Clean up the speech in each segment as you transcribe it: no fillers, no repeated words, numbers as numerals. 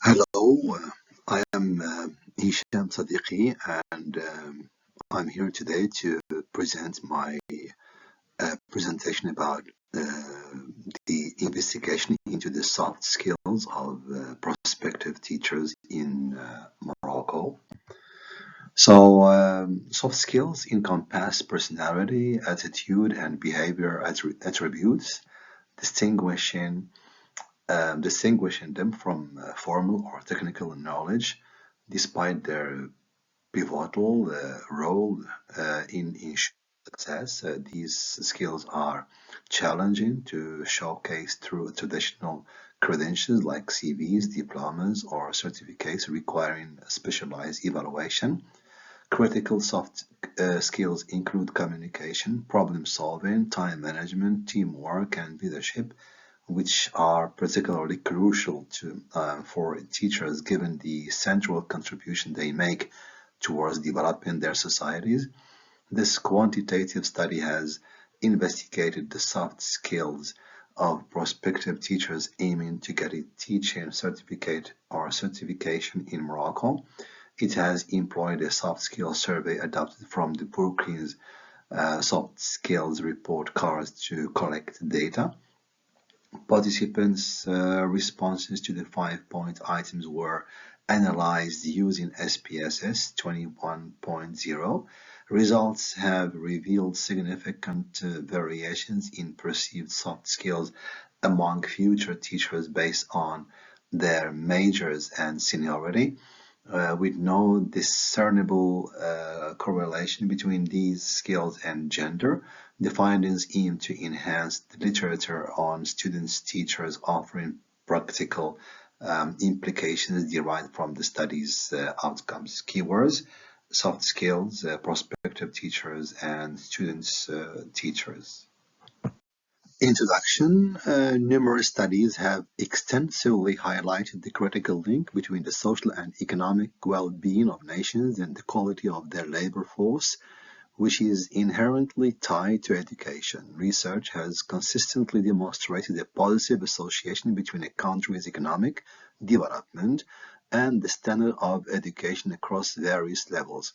Hello, I am Hicham Sadiki, and I'm here today to present my presentation about the investigation into the soft skills of prospective teachers in Morocco. So, soft skills encompass personality, attitude, and behavior attributes, distinguishing distinguishing them from formal or technical knowledge, despite their pivotal role in ensuring success. These skills are challenging to showcase through traditional credentials like CVs, diplomas, or certificates requiring specialized evaluation. Critical soft skills include communication, problem solving, time management, teamwork, and leadership, which are particularly crucial for teachers given the central contribution they make towards developing their societies. This quantitative study has investigated the soft skills of prospective teachers aiming to get a teaching certificate or certification in Morocco. It has employed a soft skills survey adapted from the Brookings soft skills report cards to collect data. Participants' responses to the 5-point items were analyzed using SPSS 21.0. Results have revealed significant variations in perceived soft skills among future teachers based on their majors and seniority, with no discernible correlation between these skills and gender. The findings aim to enhance the literature on students' teachers, offering practical implications derived from the study's outcomes. Keywords: soft skills, prospective teachers, and students' teachers. Introduction. Numerous studies have extensively highlighted the critical link between the social and economic well-being of nations and the quality of their labor force, which is inherently tied to education. Research has consistently demonstrated a positive association between a country's economic development and the standard of education across various levels.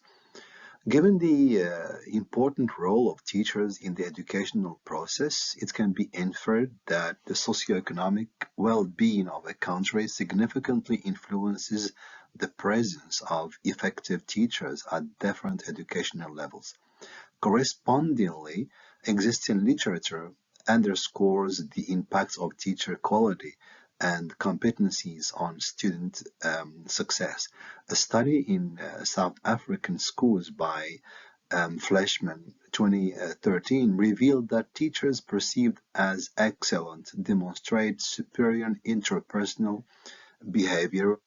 Given the important role of teachers in the educational process, it can be inferred that the socioeconomic well-being of a country significantly influences the presence of effective teachers at different educational levels. Correspondingly, existing literature underscores the impact of teacher quality and competencies on student success. A study in South African schools by Fleshman 2013 revealed that teachers perceived as excellent demonstrate superior interpersonal behavior,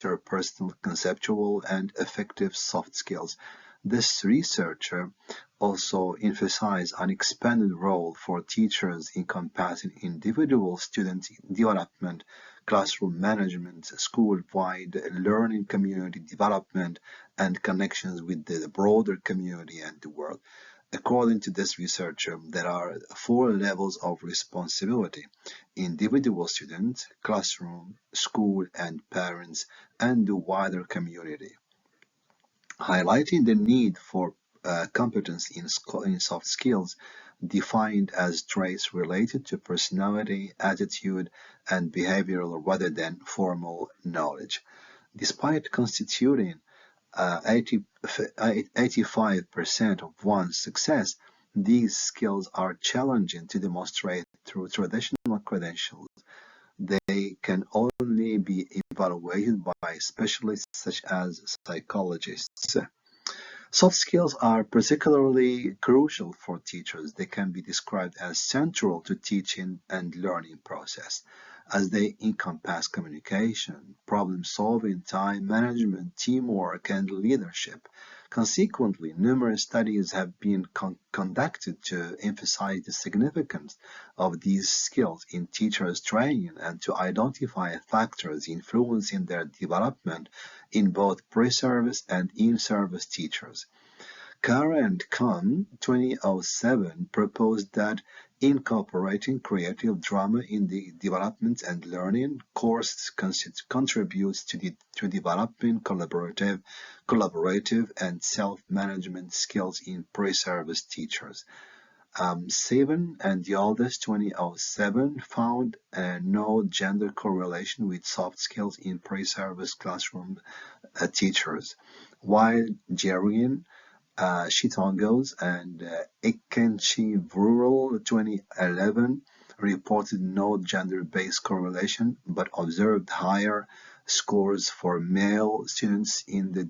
interpersonal, conceptual, and affective soft skills. This researcher also emphasized an expanded role for teachers encompassing individual student development, classroom management, school-wide learning, community development, and connections with the broader community and the world. According to this researcher, there are 4 levels of responsibility: individual student, classroom, school and parents, and the wider community, highlighting the need for competence in soft skills defined as traits related to personality, attitude, and behavioral rather than formal knowledge. Despite constituting 85% of one's success, these skills are challenging to demonstrate through traditional credentials. They can only be evaluated by specialists such as psychologists. Soft skills are particularly crucial for teachers. They can be described as central to teaching and learning process, as they encompass communication, problem solving, time management, teamwork, and leadership. Consequently, numerous studies have been conducted to emphasize the significance of these skills in teachers' training and to identify factors influencing their development in both pre-service and in-service teachers. Carr and Kahn 2007 proposed that Incorporating creative drama in the development and learning course contributes to developing collaborative and self-management skills in pre-service teachers. Seven and the oldest 2007 found no gender correlation with soft skills in pre-service classroom teachers, while Jerian Chitongos and Ikenchi Rural 2011 reported no gender-based correlation but observed higher scores for male students in the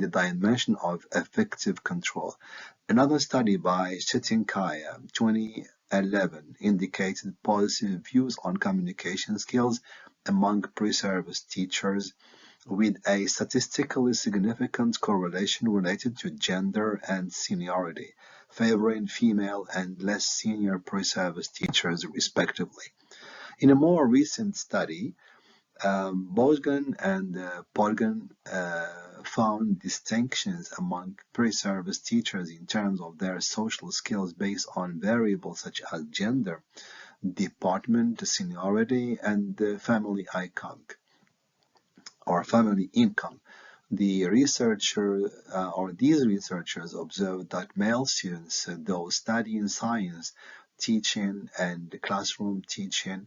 dimension of effective control. Another study by Chetinkaya 2011 indicated positive views on communication skills among pre-service teachers, with a statistically significant correlation related to gender and seniority, favoring female and less senior pre-service teachers respectively. In a more recent study, Bosgan and Podgan found distinctions among pre-service teachers in terms of their social skills based on variables such as gender, department, seniority, and family income. These researchers observed that male students, though studying science, teaching, and classroom teaching,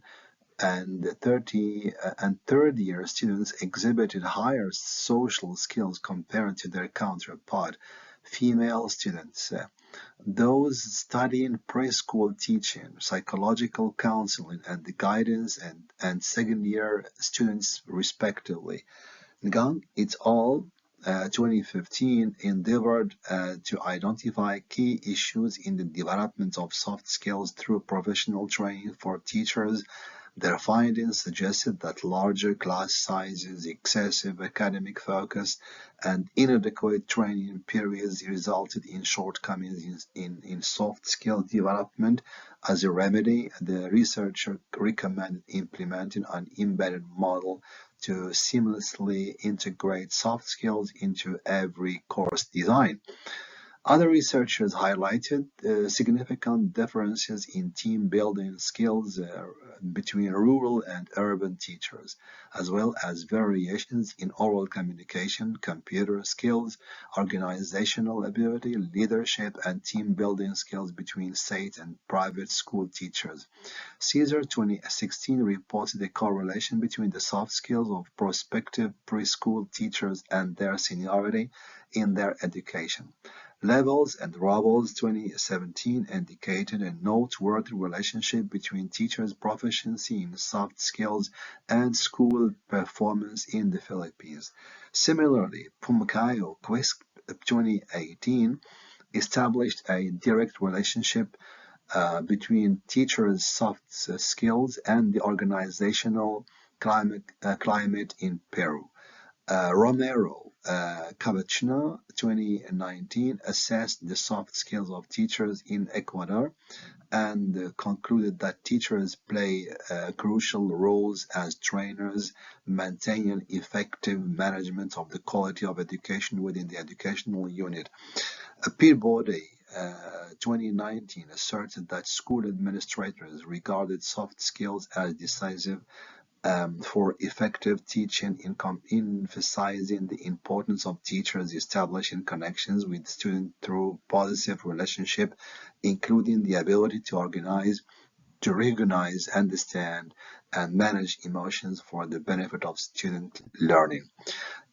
and third-year students exhibited higher social skills compared to their counterpart, female students. Those studying preschool teaching, psychological counseling, and the guidance, and second-year students respectively. Gang et al. 2015 endeavored to identify key issues in the development of soft skills through professional training for teachers. Their findings suggested that larger class sizes, excessive academic focus, and inadequate training periods resulted in shortcomings in soft skill development. As a remedy, the researcher recommended implementing an embedded model to seamlessly integrate soft skills into every course design. Other researchers highlighted significant differences in team building skills between rural and urban teachers, as well as variations in oral communication, computer skills, organizational ability, leadership, and team building skills between state and private school teachers. Caesar 2016 reported a correlation between the soft skills of prospective preschool teachers and their seniority in their education. Levels and Robles 2017 indicated a noteworthy relationship between teachers' proficiency in soft skills and school performance in the Philippines. Similarly, Pumcayo Quisp 2018 established a direct relationship between teachers' soft skills and the organizational climate in Peru. Romero Cabachna 2019 assessed the soft skills of teachers in Ecuador and concluded that teachers play crucial roles as trainers, maintaining effective management of the quality of education within the educational unit. Peabody 2019 asserted that school administrators regarded soft skills as decisive for effective teaching, emphasizing the importance of teachers establishing connections with students through positive relationship, including the ability to recognize, understand, and manage emotions for the benefit of student learning.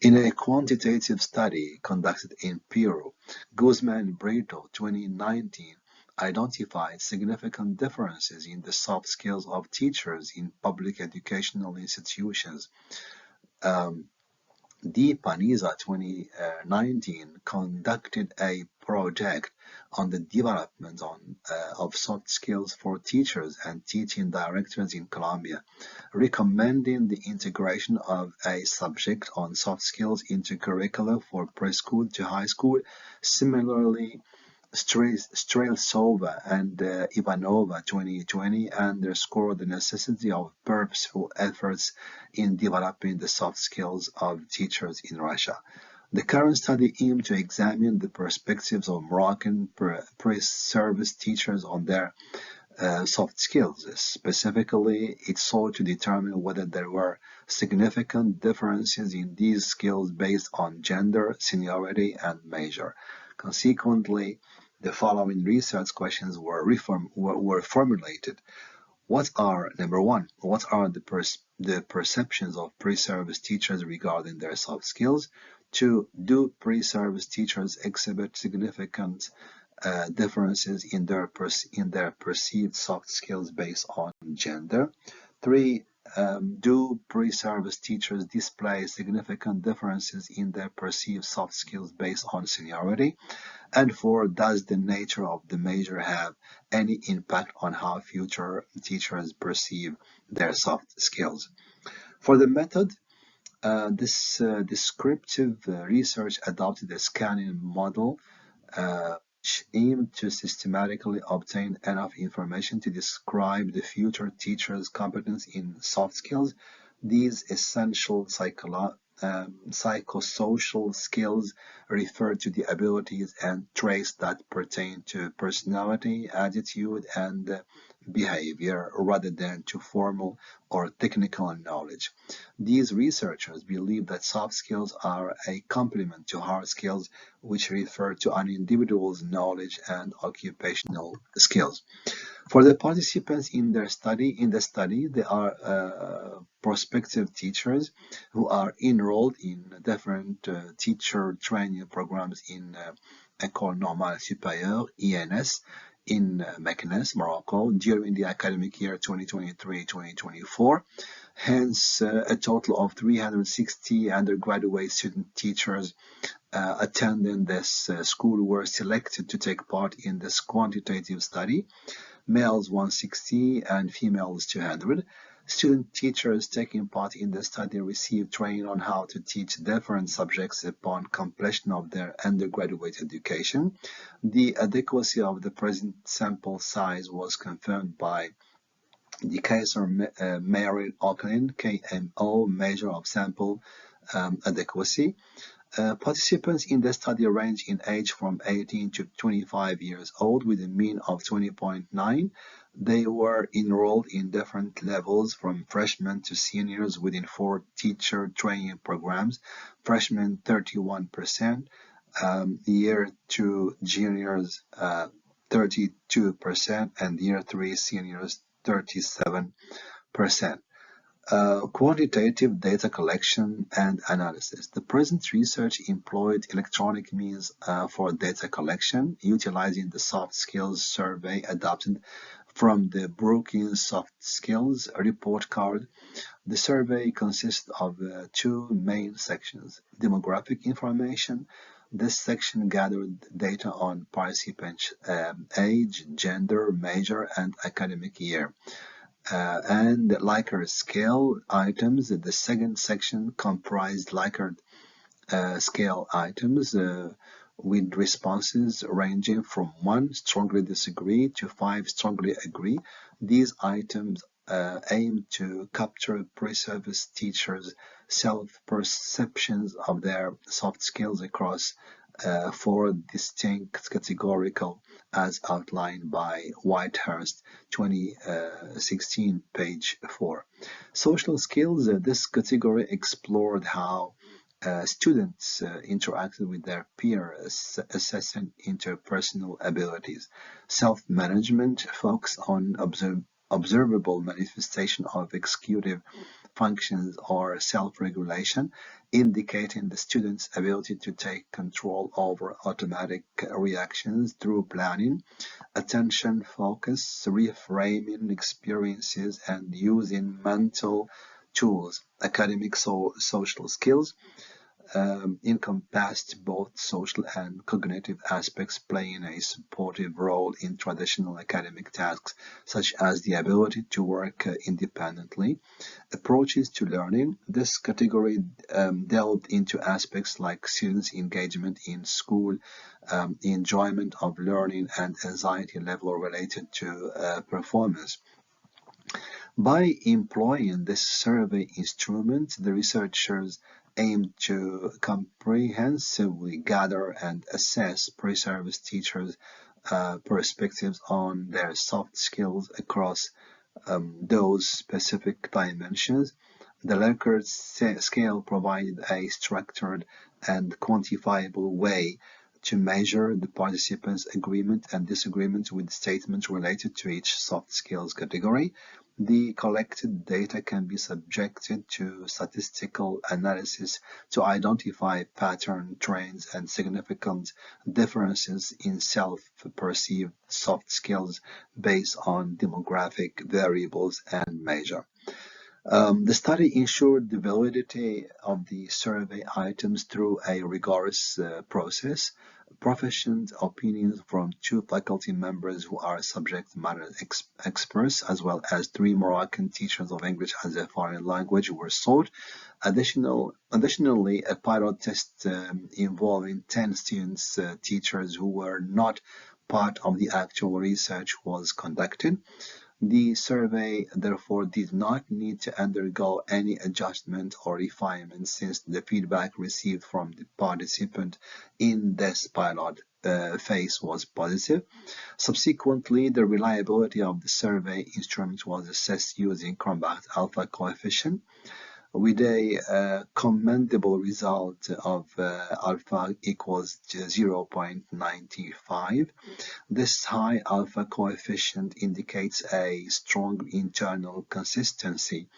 In a quantitative study conducted in Peru, Guzman Brito 2019 identified significant differences in the soft skills of teachers in public educational institutions. D. Paniza 2019 conducted a project on the development of soft skills for teachers and teaching directors in Colombia, recommending the integration of a subject on soft skills into curricula for preschool to high school. Similarly, Streltsova and Ivanova 2020 underscore the necessity of purposeful efforts in developing the soft skills of teachers in Russia. The current study aimed to examine the perspectives of Moroccan pre-service teachers on their soft skills. Specifically, it sought to determine whether there were significant differences in these skills based on gender, seniority, and major. Consequently, the following research questions were formulated. Number one, what are the perceptions of pre-service teachers regarding their soft skills? Two, do pre-service teachers exhibit significant differences in their perceived soft skills based on gender? Three, do pre-service teachers display significant differences in their perceived soft skills based on seniority? And four, does the nature of the measure have any impact on how future teachers perceive their soft skills? For the method, this descriptive research adopted a scanning model which aimed to systematically obtain enough information to describe the future teacher's competence in soft skills. These essential psychosocial skills refer to the abilities and traits that pertain to personality, attitude, and behavior rather than to formal or technical knowledge. These researchers believe that soft skills are a complement to hard skills, which refer to an individual's knowledge and occupational skills. For the participants in the study, they are prospective teachers who are enrolled in different teacher training programs in École Normale Supérieure (ENS) in Meknes, Morocco, during the academic year 2023-2024. Hence, a total of 360 undergraduate student teachers attending this school were selected to take part in this quantitative study. Males 160 and females 200. Student teachers taking part in the study received training on how to teach different subjects upon completion of their undergraduate education. The adequacy of the present sample size was confirmed by the Kaiser-Meyer Oakland KMO measure of sample adequacy. Participants in the study range in age from 18 to 25 years old with a mean of 20.9. They were enrolled in different levels from freshmen to seniors within 4 teacher training programs. Freshmen 31%, year 2 juniors 32%, and year 3 seniors 37%. Quantitative data collection and analysis. The present research employed electronic means for data collection, utilizing the soft skills survey adopted from the Brookings soft skills report card. The survey consists of 2 main sections: demographic information. This section gathered data on participants' age, gender, major, and academic year. And Likert scale items. The second section comprised Likert scale items with responses ranging from 1 strongly disagree to 5 strongly agree. These items aim to capture pre-service teachers' self-perceptions of their soft skills across 4 distinct categorical as outlined by Whitehurst 2016, page 4. Social skills. This category explored how students interacted with their peers, assessing interpersonal abilities. Self-management focused on observable manifestation of executive functions or self-regulation, indicating the student's ability to take control over automatic reactions through planning, attention focus, reframing experiences, and using mental tools. Academic social skills encompassed both social and cognitive aspects, playing a supportive role in traditional academic tasks, such as the ability to work independently. Approaches to learning. This category delved into aspects like students' engagement in school, enjoyment of learning, and anxiety level related to performance. By employing this survey instrument, the researchers aim to comprehensively gather and assess pre-service teachers' perspectives on their soft skills across those specific dimensions. The Likert scale provided a structured and quantifiable way to measure the participants' agreement and disagreement with statements related to each soft skills category. The collected data can be subjected to statistical analysis to identify pattern, trends, and significant differences in self-perceived soft skills based on demographic variables and measure. The study ensured the validity of the survey items through a rigorous process. Proficient opinions from 2 faculty members who are subject matter experts, as well as 3 Moroccan teachers of English as a foreign language, were sought. Additionally, a pilot test involving 10 students, teachers who were not part of the actual research was conducted. The survey, therefore, did not need to undergo any adjustment or refinement since the feedback received from the participant in this pilot phase was positive. Subsequently, the reliability of the survey instrument was assessed using combat alpha coefficient, with a commendable result of alpha equals 0.95. This high alpha coefficient indicates a strong internal consistency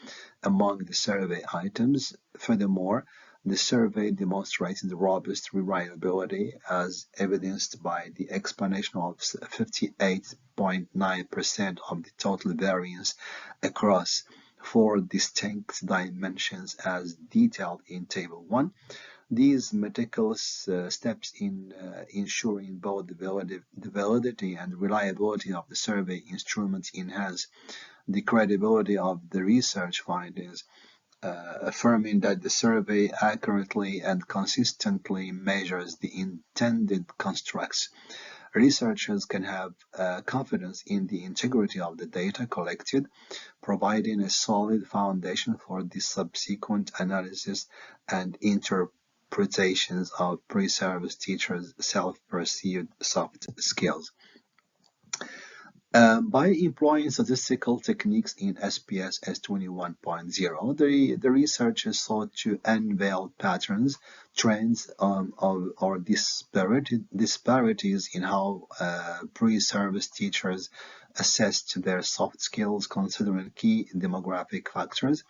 among the survey items. Furthermore, the survey demonstrated robust reliability as evidenced by the explanation of 58.9% of the total variance across 4 distinct dimensions as detailed in Table 1. These meticulous steps in ensuring both the validity and reliability of the survey instruments enhance the credibility of the research findings, affirming that the survey accurately and consistently measures the intended constructs. Researchers can have confidence in the integrity of the data collected, providing a solid foundation for the subsequent analysis and interpretations of pre-service teachers' self-perceived soft skills. By employing statistical techniques in SPSS 21.0, the researchers sought to unveil patterns, trends, or disparities in how pre-service teachers assessed their soft skills considering key demographic factors.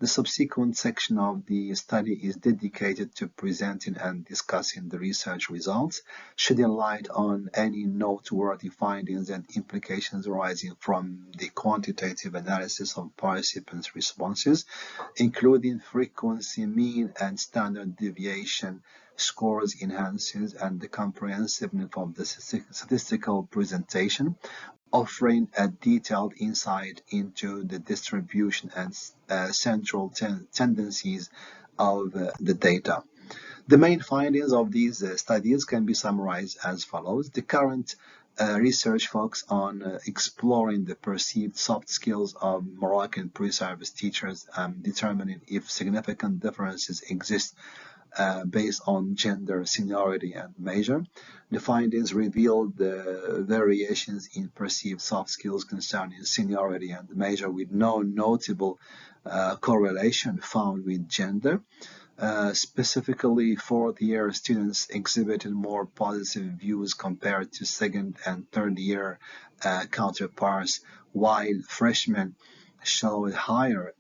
The subsequent section of the study is dedicated to presenting and discussing the research results, shedding light on any noteworthy findings and implications arising from the quantitative analysis of participants' responses, including frequency, mean, and standard deviation scores enhances and the comprehensiveness of the statistical presentation, offering a detailed insight into the distribution and central tendencies of the data. The main findings of these studies can be summarized as follows. The current research focuses on exploring the perceived soft skills of Moroccan pre-service teachers, determining if significant differences exist based on gender, seniority, and measure. The findings revealed the variations in perceived soft skills concerning seniority and measure, with no notable correlation found with gender. Specifically, fourth-year students exhibited more positive views compared to second and third-year counterparts, while freshmen showed higher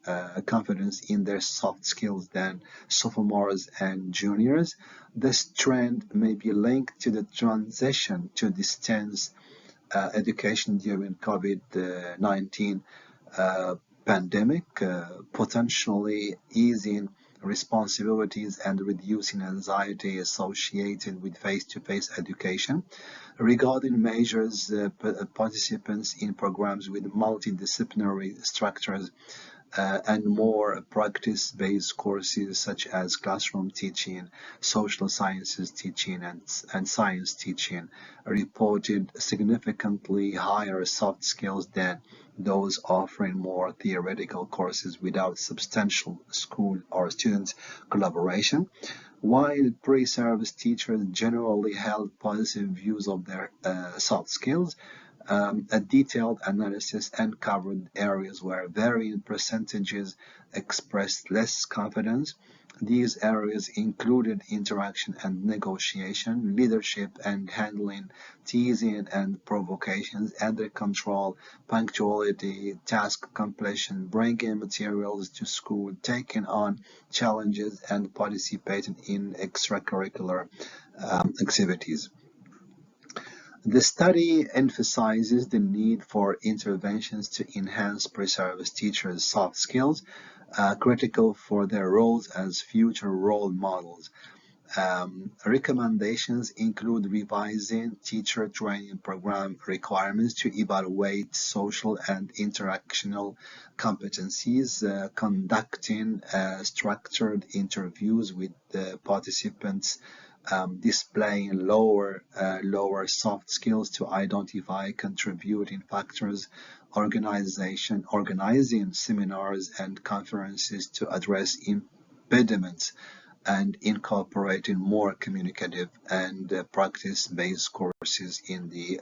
confidence in their soft skills than sophomores and juniors. This trend may be linked to the transition to distance education during COVID-19 pandemic, potentially easing responsibilities and reducing anxiety associated with face-to-face education. Regarding measures, participants in programs with multidisciplinary structures and more practice-based courses such as classroom teaching, social sciences teaching, and science teaching reported significantly higher soft skills than those offering more theoretical courses without substantial school or student collaboration. While pre-service teachers generally held positive views of their soft skills, a detailed analysis uncovered areas where varying percentages expressed less confidence. These areas included interaction and negotiation, leadership and handling, teasing and provocations, under control, punctuality, task completion, bringing materials to school, taking on challenges, and participating in extracurricular activities. The study emphasizes the need for interventions to enhance pre-service teachers' soft skills, critical for their roles as future role models. Recommendations include revising teacher training program requirements to evaluate social and interactional competencies, conducting structured interviews with the participants, displaying lower soft skills to identify contributing factors, organizing seminars and conferences to address impediments, and incorporating more communicative and practice-based courses in the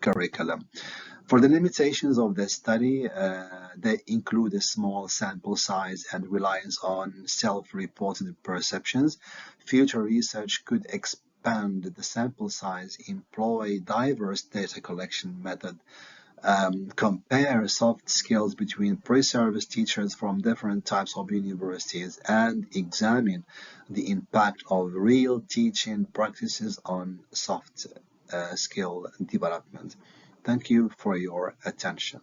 curriculum. For the limitations of the study, they include a small sample size and reliance on self-reported perceptions. Future research could expand the sample size, employ diverse data collection methods, compare soft skills between pre-service teachers from different types of universities, and examine the impact of real teaching practices on soft skill development. Thank you for your attention.